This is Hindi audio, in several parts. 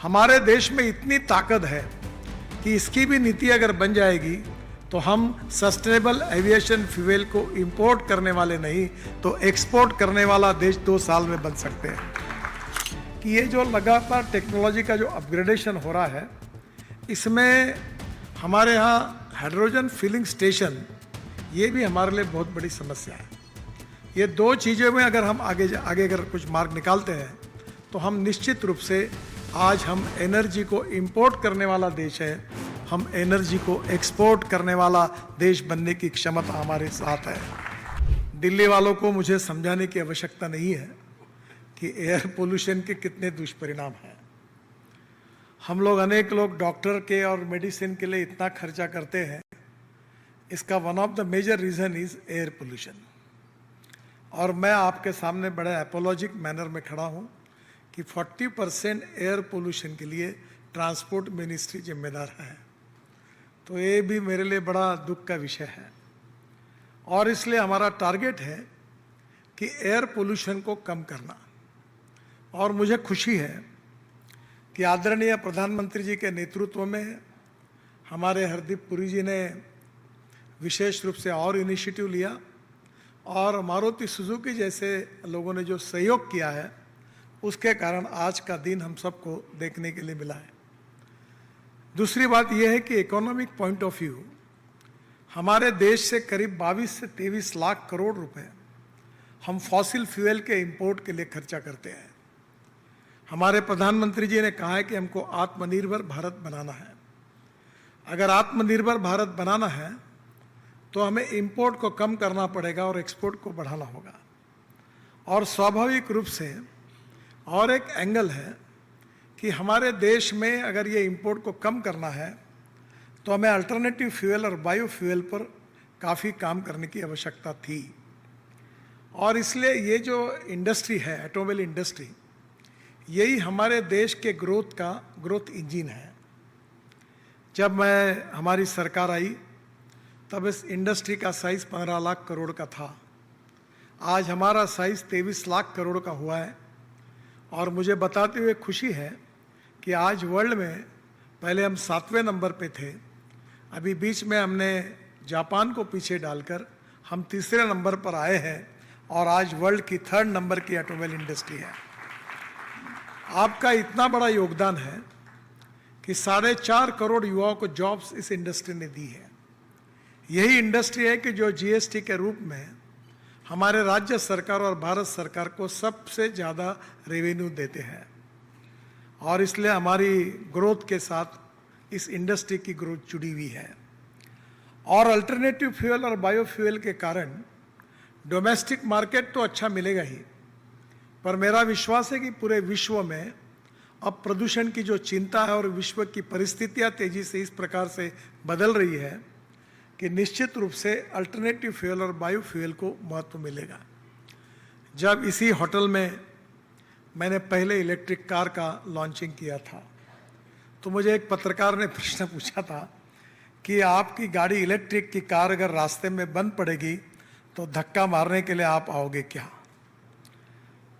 हमारे देश में इतनी ताकत है कि इसकी भी नीति अगर बन जाएगी तो हम सस्टेनेबल एविएशन फ्यूल को इंपोर्ट करने वाले नहीं तो एक्सपोर्ट करने वाला देश 2 साल में बन सकते हैं। कि ये जो लगातार टेक्नोलॉजी का जो अपग्रेडेशन हो रहा है, इसमें हमारे यहाँ हाइड्रोजन फिलिंग स्टेशन ये भी हमारे लिए बहुत बड़ी समस्या है। ये 2 चीज़ों में अगर हम आगे अगर कुछ मार्ग निकालते हैं तो हम निश्चित रूप से आज हम एनर्जी को इंपोर्ट करने वाला देश है, हम एनर्जी को एक्सपोर्ट करने वाला देश बनने की क्षमता हमारे साथ है। दिल्ली वालों को मुझे समझाने की आवश्यकता नहीं है कि एयर पोल्यूशन के कितने दुष्परिणाम हैं। हम लोग अनेक लोग डॉक्टर के और मेडिसिन के लिए इतना खर्चा करते हैं, इसका one of the major reason is air pollution. और मैं आपके सामने बड़े एपोलॉजिक मैनर में खड़ा हूँ कि 40% एयर पोल्यूशन के लिए ट्रांसपोर्ट मिनिस्ट्री जिम्मेदार है। तो ये भी मेरे लिए बड़ा दुख का विषय है और इसलिए हमारा टारगेट है कि एयर पोल्यूशन को कम करना। और मुझे खुशी है कि आदरणीय प्रधानमंत्री जी के नेतृत्व में हमारे हरदीप पुरी जी ने विशेष रूप से और इनिशिएटिव लिया और मारुति सुजुकी जैसे लोगों ने जो सहयोग किया है उसके कारण आज का दिन हम सबको देखने के लिए मिला है। दूसरी बात यह है कि इकोनॉमिक पॉइंट ऑफ व्यू हमारे देश से करीब 22 से 23 लाख करोड़ रुपए हम फॉसिल फ्यूल के इंपोर्ट के लिए खर्चा करते हैं। हमारे प्रधानमंत्री जी ने कहा है कि हमको आत्मनिर्भर भारत बनाना है। अगर आत्मनिर्भर भारत बनाना है तो हमें इंपोर्ट को कम करना पड़ेगा और एक्सपोर्ट को बढ़ाना होगा। और स्वाभाविक रूप से और एक एंगल है कि हमारे देश में अगर ये इंपोर्ट को कम करना है तो हमें अल्टरनेटिव फ्यूल और बायो फ्यूल पर काफ़ी काम करने की आवश्यकता थी। और इसलिए ये जो इंडस्ट्री है, ऑटोमोबाइल इंडस्ट्री, यही हमारे देश के ग्रोथ इंजन है। जब हमारी सरकार आई तब इस इंडस्ट्री का साइज़ 15 लाख करोड़ का था। आज हमारा साइज़ 23 लाख करोड़ का हुआ है। और मुझे बताते हुए खुशी है कि आज वर्ल्ड में पहले हम 7वें नंबर पे थे, अभी बीच में हमने जापान को पीछे डालकर हम 3रे नंबर पर आए हैं और आज वर्ल्ड की 3rd नंबर की ऑटोमोबाइल इंडस्ट्री है। आपका इतना बड़ा योगदान है कि 4.5 करोड़ युवाओं को जॉब्स इस इंडस्ट्री ने दी है। यही इंडस्ट्री है कि जो जीएसटी के रूप में हमारे राज्य सरकार और भारत सरकार को सबसे ज़्यादा रेवेन्यू देते हैं। और इसलिए हमारी ग्रोथ के साथ इस इंडस्ट्री की ग्रोथ जुड़ी हुई है। और अल्टरनेटिव फ्यूल और बायो फ्यूल के कारण डोमेस्टिक मार्केट तो अच्छा मिलेगा ही, पर मेरा विश्वास है कि पूरे विश्व में अब प्रदूषण की जो चिंता है और विश्व की परिस्थितियाँ तेज़ी से इस प्रकार से बदल रही है कि निश्चित रूप से अल्टरनेटिव फ्यूल और बायो फ्यूल को महत्व मिलेगा। जब इसी होटल में मैंने पहले इलेक्ट्रिक कार का लॉन्चिंग किया था तो मुझे एक पत्रकार ने प्रश्न पूछा था कि आपकी गाड़ी इलेक्ट्रिक की कार अगर रास्ते में बंद पड़ेगी तो धक्का मारने के लिए आप आओगे क्या?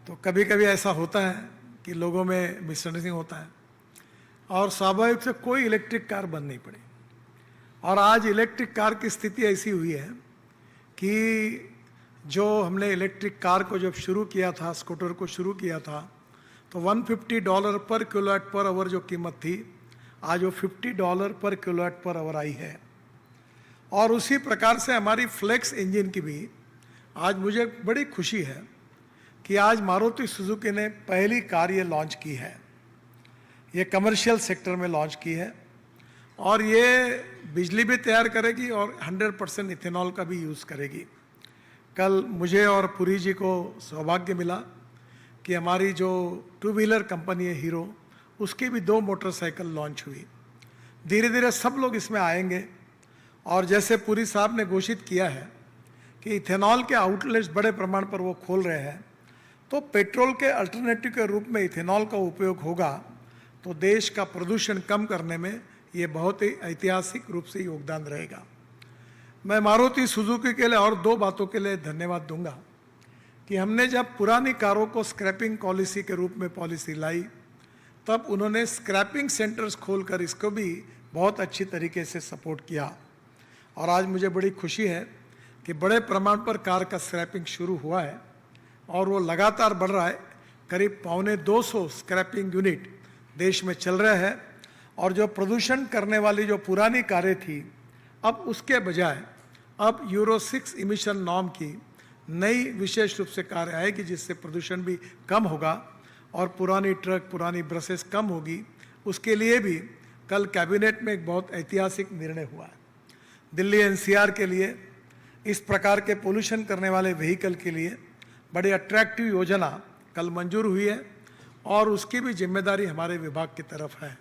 तो कभी कभी ऐसा होता है कि लोगों में मिसअंडरस्टैंडिंग होता है और स्वाभाविक से कोई इलेक्ट्रिक कार बंद नहीं पड़ी। और आज इलेक्ट्रिक कार की स्थिति ऐसी हुई है कि जो हमने इलेक्ट्रिक कार को जब शुरू किया था, स्कूटर को शुरू किया था, तो $150 पर किलोवाट पर आवर जो कीमत थी, आज वो $50 पर किलोवाट पर आवर आई है। और उसी प्रकार से हमारी फ्लेक्स इंजन की भी आज मुझे बड़ी खुशी है कि आज मारुति सुजुकी ने पहली कार ये लॉन्च की है, ये कमर्शियल सेक्टर में लॉन्च की है और ये बिजली भी तैयार करेगी और 100% इथेनॉल का भी यूज़ करेगी। कल मुझे और पुरी जी को सौभाग्य मिला कि हमारी जो 2 व्हीलर कंपनी है हीरो, उसकी भी 2 मोटरसाइकिल लॉन्च हुई। धीरे धीरे सब लोग इसमें आएंगे और जैसे पुरी साहब ने घोषित किया है कि इथेनॉल के आउटलेट्स बड़े प्रमाण पर वो खोल रहे हैं, तो पेट्रोल के अल्टरनेटिव के रूप में इथेनॉल का उपयोग होगा तो देश का प्रदूषण कम करने में ये बहुत ही ऐतिहासिक रूप से योगदान रहेगा। मैं मारुति सुजुकी के लिए और 2 बातों के लिए धन्यवाद दूंगा कि हमने जब पुरानी कारों को स्क्रैपिंग पॉलिसी के रूप में पॉलिसी लाई तब उन्होंने स्क्रैपिंग सेंटर्स खोलकर इसको भी बहुत अच्छी तरीके से सपोर्ट किया। और आज मुझे बड़ी खुशी है कि बड़े प्रमाण पर कार का स्क्रैपिंग शुरू हुआ है और वो लगातार बढ़ रहा है। करीब 250 स्क्रैपिंग यूनिट देश में चल रहे हैं। और जो प्रदूषण करने वाली जो पुरानी कारें थी, अब उसके बजाय अब यूरो 6 इमिशन नॉर्म की नई विशेष रूप से कारें आएगी, जिससे प्रदूषण भी कम होगा और पुरानी ट्रक, पुरानी बसेस कम होगी। उसके लिए भी कल कैबिनेट में एक बहुत ऐतिहासिक निर्णय हुआ है। दिल्ली एनसीआर के लिए इस प्रकार के पोल्यूशन करने वाले व्हीकल के लिए बड़ी अट्रैक्टिव योजना कल मंजूर हुई है और उसकी भी जिम्मेदारी हमारे विभाग की तरफ है।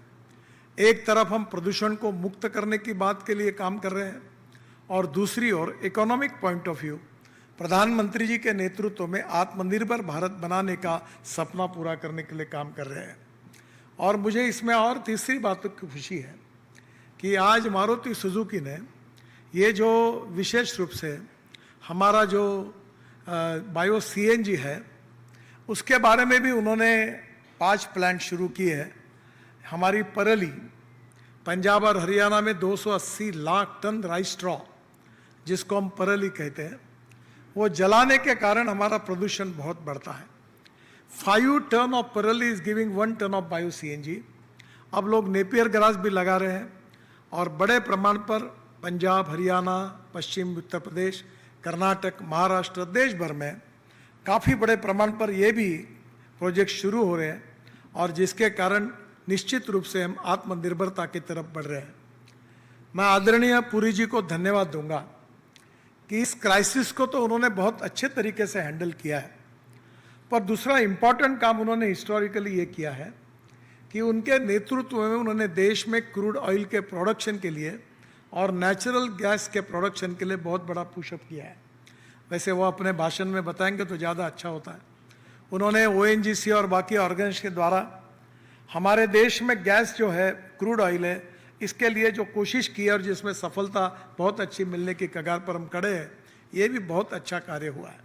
एक तरफ हम प्रदूषण को मुक्त करने की बात के लिए काम कर रहे हैं और दूसरी ओर इकोनॉमिक पॉइंट ऑफ व्यू प्रधानमंत्री जी के नेतृत्व में आत्मनिर्भर भारत बनाने का सपना पूरा करने के लिए काम कर रहे हैं। और मुझे इसमें और तीसरी बात की खुशी है कि आज मारुति सुजुकी ने ये जो विशेष रूप से हमारा जो बायो सीएनजी है, उसके बारे में भी उन्होंने 5 प्लांट शुरू किए हैं। हमारी परली, पंजाब और हरियाणा में 280 लाख टन राइस स्ट्रॉ, जिसको हम परली कहते हैं, वो जलाने के कारण हमारा प्रदूषण बहुत बढ़ता है। 5 टन ऑफ परली is giving 1 ton of bio CNG. अब लोग नेपियर ग्रास भी लगा रहे हैं और बड़े प्रमाण पर पंजाब, हरियाणा, पश्चिम उत्तर प्रदेश, कर्नाटक, महाराष्ट्र, देश भर में काफ़ी बड़े प्रमाण पर ये भी प्रोजेक्ट शुरू हो रहे हैं और जिसके कारण निश्चित रूप से हम आत्मनिर्भरता की तरफ बढ़ रहे हैं। मैं आदरणीय पुरी जी को धन्यवाद दूंगा कि इस क्राइसिस को तो उन्होंने बहुत अच्छे तरीके से हैंडल किया है, पर दूसरा इम्पॉर्टेंट काम उन्होंने हिस्टोरिकली ये किया है कि उनके नेतृत्व में उन्होंने देश में क्रूड ऑयल के प्रोडक्शन के लिए और नेचुरल गैस के प्रोडक्शन के लिए बहुत बड़ा पुशअप किया है। वैसे वो अपने भाषण में बताएंगे तो ज़्यादा अच्छा होता है। उन्होंने ओएनजीसी और बाकी ऑर्गन्स के द्वारा हमारे देश में गैस जो है, क्रूड ऑयल है, इसके लिए जो कोशिश की है और जिसमें सफलता बहुत अच्छी मिलने की कगार पर हम खड़े हैं, ये भी बहुत अच्छा कार्य हुआ है।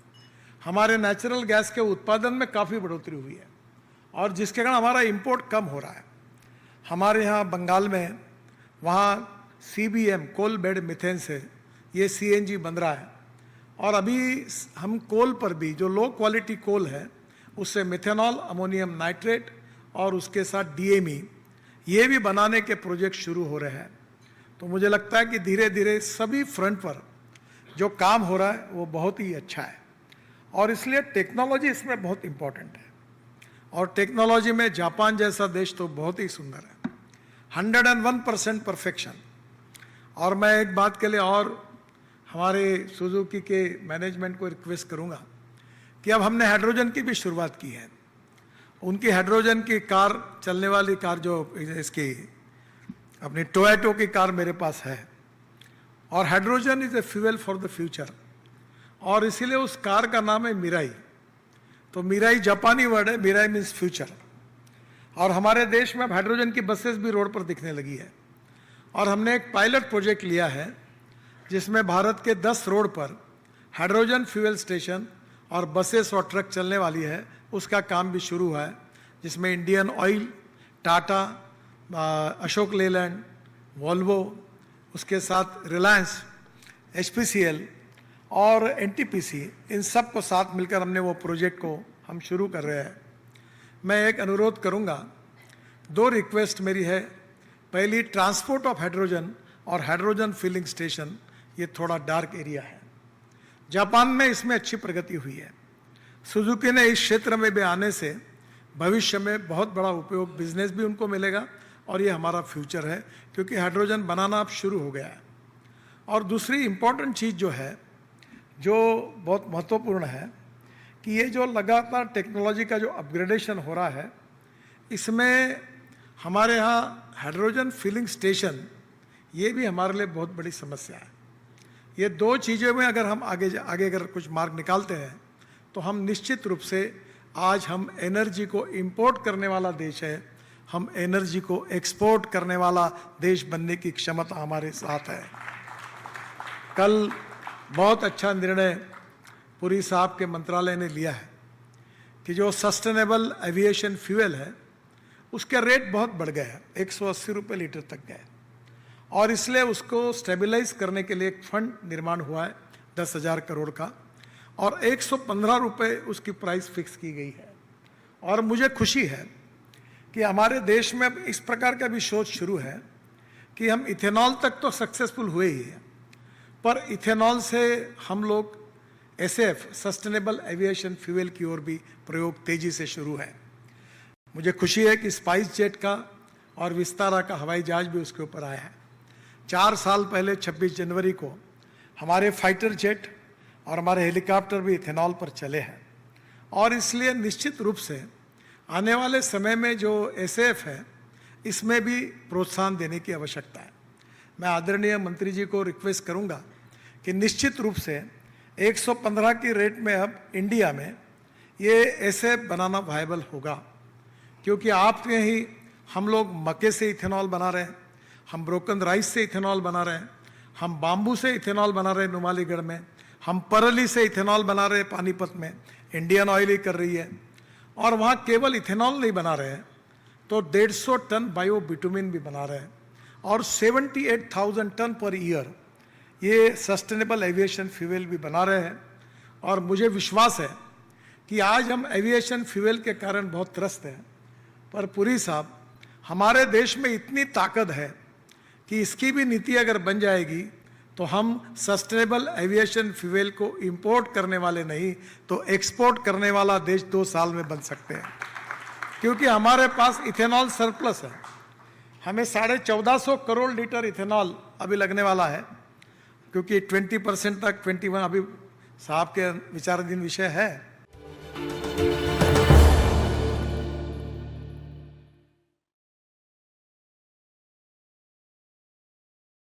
हमारे नेचुरल गैस के उत्पादन में काफ़ी बढ़ोतरी हुई है और जिसके कारण हमारा इंपोर्ट कम हो रहा है। हमारे यहाँ बंगाल में वहाँ CBM कोल बेड मिथेन से ये CNG बन रहा है और अभी हम कोल पर भी जो लो क्वालिटी कोल है उससे मिथेनॉल, अमोनियम नाइट्रेट और उसके साथ DME ये भी बनाने के प्रोजेक्ट शुरू हो रहे हैं। तो मुझे लगता है कि धीरे धीरे सभी फ्रंट पर जो काम हो रहा है वो बहुत ही अच्छा है और इसलिए टेक्नोलॉजी इसमें बहुत इम्पोर्टेंट है। और टेक्नोलॉजी में जापान जैसा देश तो बहुत ही सुंदर है, 101% परफेक्शन। और मैं एक बात के लिए और हमारे सुजुकी के मैनेजमेंट को रिक्वेस्ट करूंगा कि अब हमने हाइड्रोजन की भी शुरुआत की है। उनकी हाइड्रोजन की कार, चलने वाली कार जो इसकी अपनी टोयोटो की कार मेरे पास है और hydrogen is a fuel for the future और इसीलिए उस कार का नाम है मिराई। तो मिराई जापानी वर्ड है, मिराई मीन्स फ्यूचर। और हमारे देश में अब हाइड्रोजन की बसेस भी रोड पर दिखने लगी है और हमने एक पायलट प्रोजेक्ट लिया है जिसमें भारत के 10 रोड पर हाइड्रोजन फ्यूल स्टेशन और बसेस और ट्रक चलने वाली है। उसका काम भी शुरू हुआ है, जिसमें Indian oil, Tata, Ashok Leyland, Volvo, उसके साथ रिलायंस, HPCL और NTPC, इन सब को साथ मिलकर हमने वो प्रोजेक्ट को हम शुरू कर रहे हैं। मैं एक अनुरोध करूंगा, 2 रिक्वेस्ट मेरी है। पहली, ट्रांसपोर्ट ऑफ हाइड्रोजन और हाइड्रोजन फिलिंग स्टेशन, ये थोड़ा डार्क एरिया है। जापान में इसमें अच्छी प्रगति हुई है। सुजुकी ने इस क्षेत्र में भी आने से भविष्य में बहुत बड़ा उपयोग, बिजनेस भी उनको मिलेगा और ये हमारा फ्यूचर है क्योंकि हाइड्रोजन बनाना अब शुरू हो गया है। और दूसरी इम्पॉर्टेंट चीज़ जो है, जो बहुत महत्वपूर्ण है, कि ये जो लगातार टेक्नोलॉजी का जो अपग्रेडेशन हो रहा है, इसमें हमारे यहाँ हाइड्रोजन फिलिंग स्टेशन ये भी हमारे लिए बहुत बड़ी समस्या है। ये 2 चीज़ों में अगर हम आगे अगर कुछ मार्ग निकालते हैं तो हम निश्चित रूप से, आज हम एनर्जी को इंपोर्ट करने वाला देश है, हम एनर्जी को एक्सपोर्ट करने वाला देश बनने की क्षमता हमारे साथ है। कल बहुत अच्छा निर्णय पुरी साहब के मंत्रालय ने लिया है कि जो सस्टेनेबल एविएशन फ्यूल है उसका रेट बहुत बढ़ गया है, 180 रुपये लीटर तक गया है। और इसलिए उसको स्टेबलाइज करने के लिए एक फंड निर्माण हुआ है 10,000 करोड़ का, और 115 रुपये उसकी प्राइस फिक्स की गई है। और मुझे खुशी है कि हमारे देश में अब इस प्रकार का भी शोध शुरू है कि हम इथेनॉल तक तो सक्सेसफुल हुए ही हैं, पर इथेनॉल से हम लोग एसएफ सस्टेनेबल एविएशन फ्यूल की ओर भी प्रयोग तेजी से शुरू है। मुझे खुशी है कि स्पाइस जेट का और विस्तारा का हवाई जहाज भी उसके ऊपर आया है। 4 साल पहले 26 जनवरी को हमारे फाइटर जेट और हमारे हेलीकॉप्टर भी इथेनॉल पर चले हैं, और इसलिए निश्चित रूप से आने वाले समय में जो एसएफ है इसमें भी प्रोत्साहन देने की आवश्यकता है। मैं आदरणीय मंत्री जी को रिक्वेस्ट करूंगा कि निश्चित रूप से 115 की रेट में अब इंडिया में ये एसएफ बनाना वायबल होगा, क्योंकि आपके ही हम लोग मक्के से इथेनॉल बना रहे हैं, हम ब्रोकन राइस से इथेनॉल बना रहे हैं, हम बाम्बू से इथेनॉल बना रहे हैं नुमालीगढ़ में, हम परली से इथेनॉल बना रहे हैं पानीपत में, इंडियन ऑयल ही कर रही है। और वहाँ केवल इथेनॉल नहीं बना रहे हैं तो 150 टन बायो बिटुमिन भी बना रहे हैं, और 78,000 टन पर ईयर ये सस्टेनेबल एविएशन फ्यूल भी बना रहे हैं। और मुझे विश्वास है कि आज हम एविएशन फ्यूल के कारण बहुत त्रस्त हैं, पर पुरी साहब हमारे देश में इतनी ताकत है कि इसकी भी नीति अगर बन जाएगी तो हम सस्टेनेबल एविएशन फ्यूल को इंपोर्ट करने वाले नहीं तो एक्सपोर्ट करने वाला देश 2 साल में बन सकते हैं, क्योंकि हमारे पास इथेनॉल सरप्लस है। हमें 1450 करोड़ लीटर इथेनॉल अभी लगने वाला है, क्योंकि 20% तक 21 अभी साहब के विचाराधीन विषय है,